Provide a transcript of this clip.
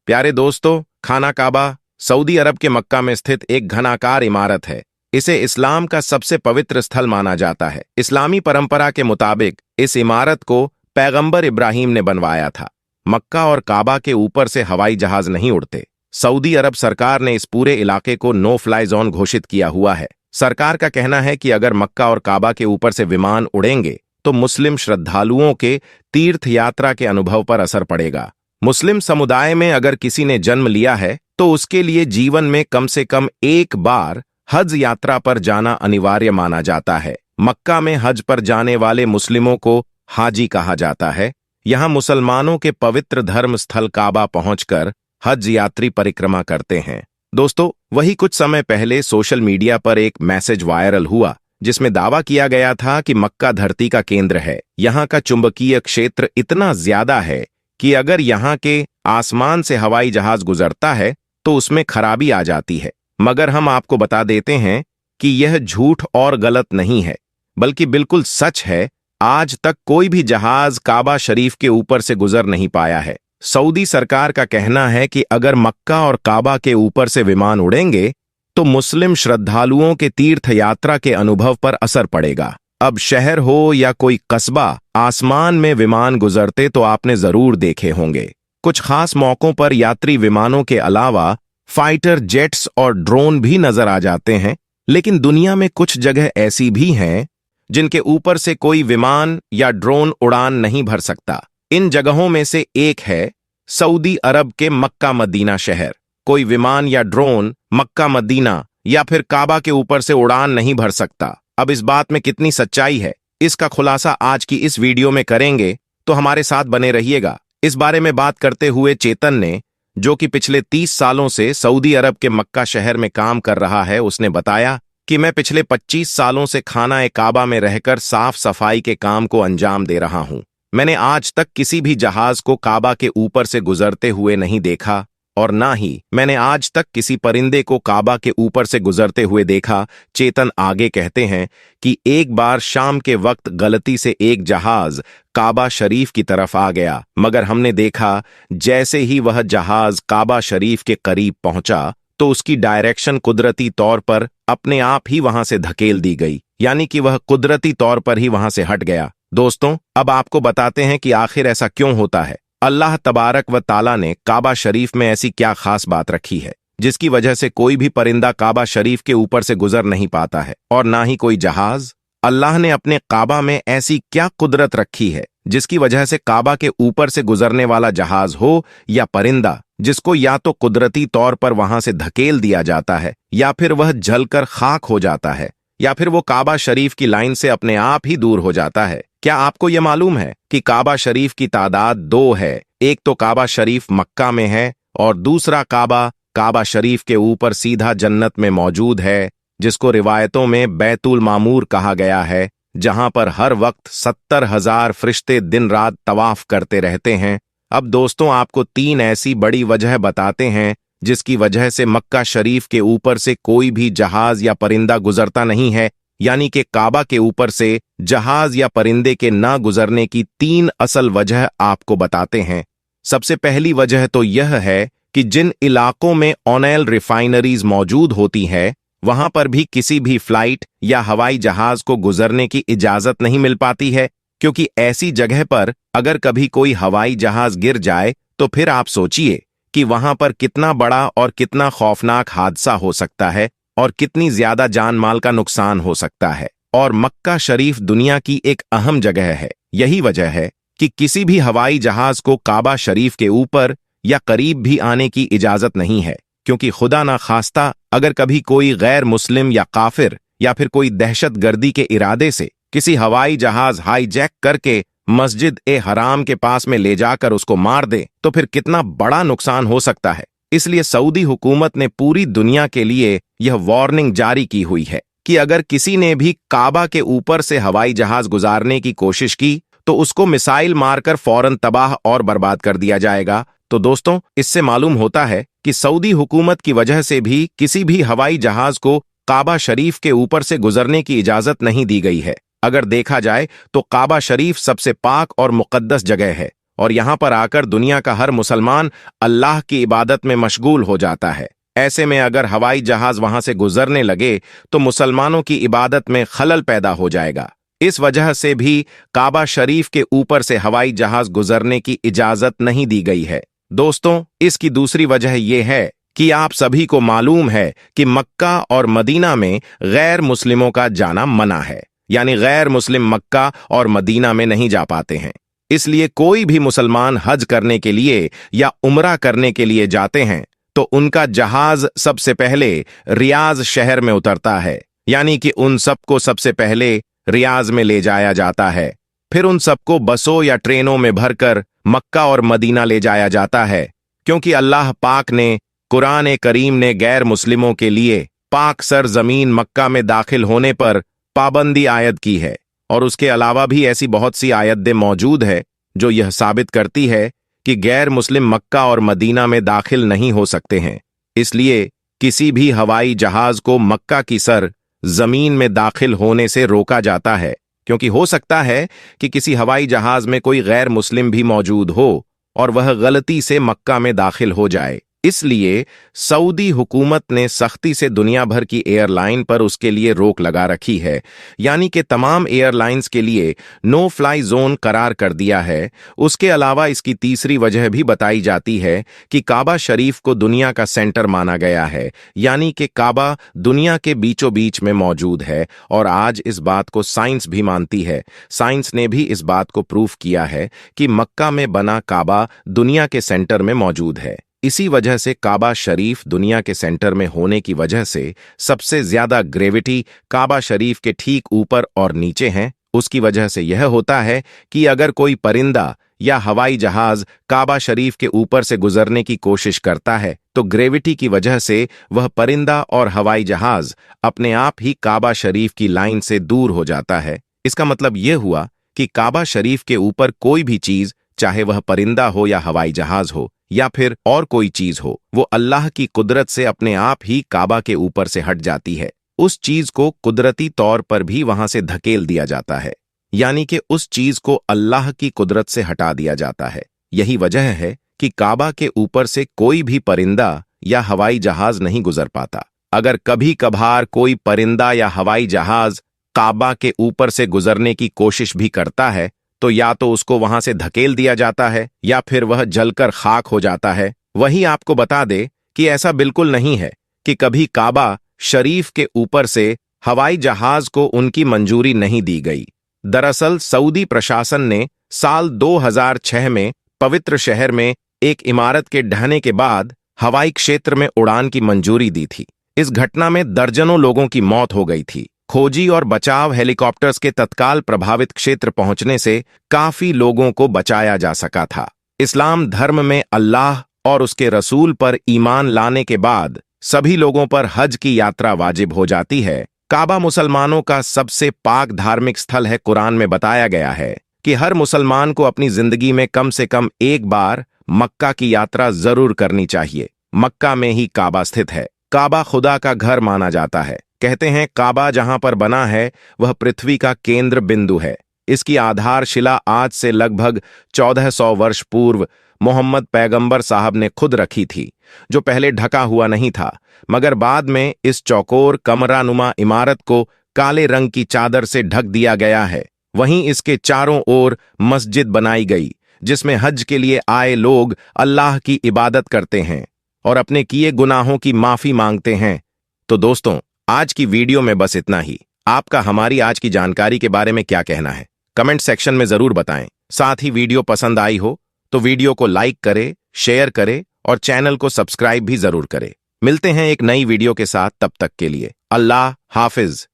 प्यारे दोस्तों, खाना काबा सऊदी अरब के मक्का में स्थित एक घनाकार इमारत है। इसे इस्लाम का सबसे पवित्र स्थल माना जाता है। इस्लामी परंपरा के मुताबिक इस इमारत को पैगंबर इब्राहिम ने बनवाया था। मक्का और काबा के ऊपर से हवाई जहाज नहीं उड़ते। सऊदी अरब सरकार ने इस पूरे इलाके को नो फ्लाई जोन घोषित किया हुआ है। सरकार का कहना है कि अगर मक्का और काबा के ऊपर से विमान उड़ेंगे तो मुस्लिम श्रद्धालुओं के तीर्थ यात्रा के अनुभव पर असर पड़ेगा। मुस्लिम समुदाय में अगर किसी ने जन्म लिया है तो उसके लिए जीवन में कम से कम एक बार हज यात्रा पर जाना अनिवार्य माना जाता है। मक्का में हज पर जाने वाले मुस्लिमों को हाजी कहा जाता है। यहाँ मुसलमानों के पवित्र धर्म स्थल काबा पहुंचकर हज यात्री परिक्रमा करते हैं। दोस्तों, वही कुछ समय पहले सोशल मीडिया पर एक मैसेज वायरल हुआ जिसमें दावा किया गया था कि मक्का धरती का केंद्र है। यहाँ का चुंबकीय क्षेत्र इतना ज्यादा है कि अगर यहाँ के आसमान से हवाई जहाज गुजरता है तो उसमें खराबी आ जाती है। मगर हम आपको बता देते हैं कि यह झूठ और गलत नहीं है, बल्कि बिल्कुल सच है। आज तक कोई भी जहाज काबा शरीफ के ऊपर से गुजर नहीं पाया है। सऊदी सरकार का कहना है कि अगर मक्का और काबा के ऊपर से विमान उड़ेंगे तो मुस्लिम श्रद्धालुओं के तीर्थ यात्रा के अनुभव पर असर पड़ेगा। अब शहर हो या कोई कस्बा, आसमान में विमान गुजरते तो आपने जरूर देखे होंगे। कुछ खास मौकों पर यात्री विमानों के अलावा फाइटर जेट्स और ड्रोन भी नजर आ जाते हैं। लेकिन दुनिया में कुछ जगह ऐसी भी हैं जिनके ऊपर से कोई विमान या ड्रोन उड़ान नहीं भर सकता। इन जगहों में से एक है सऊदी अरब के मक्का मदीना शहर। कोई विमान या ड्रोन मक्का मदीना या फिर काबा के ऊपर से उड़ान नहीं भर सकता। अब इस बात में कितनी सच्चाई है, इसका खुलासा आज की इस वीडियो में करेंगे, तो हमारे साथ बने रहिएगा। इस बारे में बात करते हुए चेतन ने, जो कि पिछले 30 सालों से सऊदी अरब के मक्का शहर में काम कर रहा है, उसने बताया कि मैं पिछले 25 सालों से खाना काबा में रहकर साफ सफाई के काम को अंजाम दे रहा हूं। मैंने आज तक किसी भी जहाज को काबा के ऊपर से गुजरते हुए नहीं देखा और ना ही मैंने आज तक किसी परिंदे को काबा के ऊपर से गुजरते हुए देखा। चेतन आगे कहते हैं कि एक बार शाम के वक्त गलती से एक जहाज काबा शरीफ की तरफ आ गया, मगर हमने देखा जैसे ही वह जहाज काबा शरीफ के करीब पहुंचा तो उसकी डायरेक्शन कुदरती तौर पर अपने आप ही वहां से धकेल दी गई, यानी कि वह कुदरती तौर पर ही वहां से हट गया। दोस्तों, अब आपको बताते हैं कि आखिर ऐसा क्यों होता है। अल्लाह तबारक व ताला ने काबा शरीफ में ऐसी क्या खास बात रखी है जिसकी वजह से कोई भी परिंदा काबा शरीफ के ऊपर से गुजर नहीं पाता है और ना ही कोई जहाज। अल्लाह ने अपने काबा में ऐसी क्या कुदरत रखी है जिसकी वजह से काबा के ऊपर से गुजरने वाला जहाज हो या परिंदा, जिसको या तो कुदरती तौर पर वहां से धकेल दिया जाता है या फिर वह जलकर खाक हो जाता है या फिर वो काबा शरीफ की लाइन से अपने आप ही दूर हो जाता है। क्या आपको यह मालूम है कि काबा शरीफ की तादाद 2 है? एक तो काबा शरीफ मक्का में है और दूसरा काबा शरीफ के ऊपर सीधा जन्नत में मौजूद है, जिसको रिवायतों में बैतुल मामूर कहा गया है, जहां पर हर वक्त 70,000 फरिश्ते दिन रात तवाफ करते रहते हैं। अब दोस्तों, आपको 3 ऐसी बड़ी वजह बताते हैं जिसकी वजह से मक्का शरीफ के ऊपर से कोई भी जहाज या परिंदा गुजरता नहीं है, यानी कि काबा के ऊपर से जहाज या परिंदे के ना गुजरने की 3 असल वजह आपको बताते हैं। सबसे पहली वजह तो यह है कि जिन इलाकों में ऑयल रिफाइनरीज मौजूद होती है वहां पर भी किसी भी फ्लाइट या हवाई जहाज को गुजरने की इजाजत नहीं मिल पाती है, क्योंकि ऐसी जगह पर अगर कभी कोई हवाई जहाज गिर जाए तो फिर आप सोचिए कि वहां पर कितना बड़ा और कितना खौफनाक हादसा हो सकता है और कितनी ज्यादा जान माल का नुकसान हो सकता है। और मक्का शरीफ दुनिया की एक अहम जगह है। यही वजह है कि किसी भी हवाई जहाज को काबा शरीफ के ऊपर या करीब भी आने की इजाजत नहीं है, क्योंकि खुदा ना खास्ता अगर कभी कोई गैर मुस्लिम या काफिर या फिर कोई दहशतगर्दी के इरादे से किसी हवाई जहाज हाईजैक करके मस्जिद ए हराम के पास में ले जाकर उसको मार दे तो फिर कितना बड़ा नुकसान हो सकता है। इसलिए सऊदी हुकूमत ने पूरी दुनिया के लिए यह वार्निंग जारी की हुई है कि अगर किसी ने भी काबा के ऊपर से हवाई जहाज गुजारने की कोशिश की तो उसको मिसाइल मारकर फौरन तबाह और बर्बाद कर दिया जाएगा। तो दोस्तों, इससे मालूम होता है कि सऊदी हुकूमत की वजह से भी किसी भी हवाई जहाज को काबा शरीफ के ऊपर से गुजरने की इजाजत नहीं दी गई है। अगर देखा जाए तो काबा शरीफ सबसे पाक और मुकद्दस जगह है और यहाँ पर आकर दुनिया का हर मुसलमान अल्लाह की इबादत में मशगूल हो जाता है। ऐसे में अगर हवाई जहाज वहां से गुजरने लगे तो मुसलमानों की इबादत में खलल पैदा हो जाएगा। इस वजह से भी काबा शरीफ के ऊपर से हवाई जहाज गुजरने की इजाजत नहीं दी गई है। दोस्तों, इसकी दूसरी वजह यह है कि आप सभी को मालूम है कि मक्का और मदीना में गैर मुस्लिमों का जाना मना है, यानी गैर मुस्लिम मक्का और मदीना में नहीं जा पाते हैं। इसलिए कोई भी मुसलमान हज करने के लिए या उम्रा करने के लिए जाते हैं तो उनका जहाज सबसे पहले रियाज शहर में उतरता है, यानी कि उन सबको सबसे पहले रियाज में ले जाया जाता है। फिर उन सबको बसों या ट्रेनों में भरकर मक्का और मदीना ले जाया जाता है, क्योंकि अल्लाह पाक ने कुरान करीम ने गैर मुस्लिमों के लिए पाक सर जमीन मक्का में दाखिल होने पर पाबंदी आयद की है। और उसके अलावा भी ऐसी बहुत सी आयतें मौजूद है जो यह साबित करती है कि गैर मुस्लिम मक्का और मदीना में दाखिल नहीं हो सकते हैं। इसलिए किसी भी हवाई जहाज को मक्का की सर जमीन में दाखिल होने से रोका जाता है, क्योंकि हो सकता है कि किसी हवाई जहाज में कोई गैर मुस्लिम भी मौजूद हो और वह गलती से मक्का में दाखिल हो जाए। इसलिए सऊदी हुकूमत ने सख्ती से दुनिया भर की एयरलाइन पर उसके लिए रोक लगा रखी है, यानी कि तमाम एयरलाइंस के लिए नो फ्लाई जोन करार कर दिया है। उसके अलावा इसकी तीसरी वजह भी बताई जाती है कि काबा शरीफ को दुनिया का सेंटर माना गया है, यानी कि काबा दुनिया के बीचों बीच में मौजूद है। और आज इस बात को साइंस भी मानती है। साइंस ने भी इस बात को प्रूफ किया है कि मक्का में बना काबा दुनिया के सेंटर में मौजूद है। इसी वजह से काबा शरीफ दुनिया के सेंटर में होने की वजह से सबसे ज्यादा ग्रेविटी काबा शरीफ के ठीक ऊपर और नीचे है। उसकी वजह से यह होता है कि अगर कोई परिंदा या हवाई जहाज काबा शरीफ के ऊपर से गुजरने की कोशिश करता है तो ग्रेविटी की वजह से वह परिंदा और हवाई जहाज अपने आप ही काबा शरीफ की लाइन से दूर हो जाता है। इसका मतलब यह हुआ कि काबा शरीफ के ऊपर कोई भी चीज, चाहे वह परिंदा हो या हवाई जहाज हो या फिर और कोई चीज हो, वो अल्लाह की कुदरत से अपने आप ही काबा के ऊपर से हट जाती है। उस चीज को कुदरती तौर पर भी वहां से धकेल दिया जाता है, यानी कि उस चीज को अल्लाह की कुदरत से हटा दिया जाता है। यही वजह है कि काबा के ऊपर से कोई भी परिंदा या हवाई जहाज नहीं गुजर पाता। अगर कभी कभार कोई परिंदा या हवाई जहाज काबा के ऊपर से गुजरने की कोशिश भी करता है तो या तो उसको वहां से धकेल दिया जाता है या फिर वह जलकर खाक हो जाता है। वहीं आपको बता दे कि ऐसा बिल्कुल नहीं है कि कभी काबा शरीफ के ऊपर से हवाई जहाज को उनकी मंजूरी नहीं दी गई। दरअसल सऊदी प्रशासन ने साल 2006 में पवित्र शहर में एक इमारत के ढहने के बाद हवाई क्षेत्र में उड़ान की मंजूरी दी थी। इस घटना में दर्जनों लोगों की मौत हो गई थी। खोजी और बचाव हेलीकॉप्टर्स के तत्काल प्रभावित क्षेत्र पहुंचने से काफी लोगों को बचाया जा सका था। इस्लाम धर्म में अल्लाह और उसके रसूल पर ईमान लाने के बाद सभी लोगों पर हज की यात्रा वाजिब हो जाती है। काबा मुसलमानों का सबसे पाक धार्मिक स्थल है। कुरान में बताया गया है कि हर मुसलमान को अपनी जिंदगी में कम से कम एक बार मक्का की यात्रा जरूर करनी चाहिए। मक्का में ही काबा स्थित है। काबा खुदा का घर माना जाता है। कहते हैं काबा जहां पर बना है वह पृथ्वी का केंद्र बिंदु है। इसकी आधारशिला आज से लगभग 1400 वर्ष पूर्व मोहम्मद पैगंबर साहब ने खुद रखी थी, जो पहले ढका हुआ नहीं था, मगर बाद में इस चौकोर कमरानुमा इमारत को काले रंग की चादर से ढक दिया गया है। वहीं इसके चारों ओर मस्जिद बनाई गई, जिसमें हज के लिए आए लोग अल्लाह की इबादत करते हैं और अपने किए गुनाहों की माफी मांगते हैं। तो दोस्तों, आज की वीडियो में बस इतना ही। आपका हमारी आज की जानकारी के बारे में क्या कहना है, कमेंट सेक्शन में जरूर बताएं। साथ ही वीडियो पसंद आई हो तो वीडियो को लाइक करें, शेयर करें और चैनल को सब्सक्राइब भी जरूर करें। मिलते हैं एक नई वीडियो के साथ, तब तक के लिए अल्लाह हाफिज।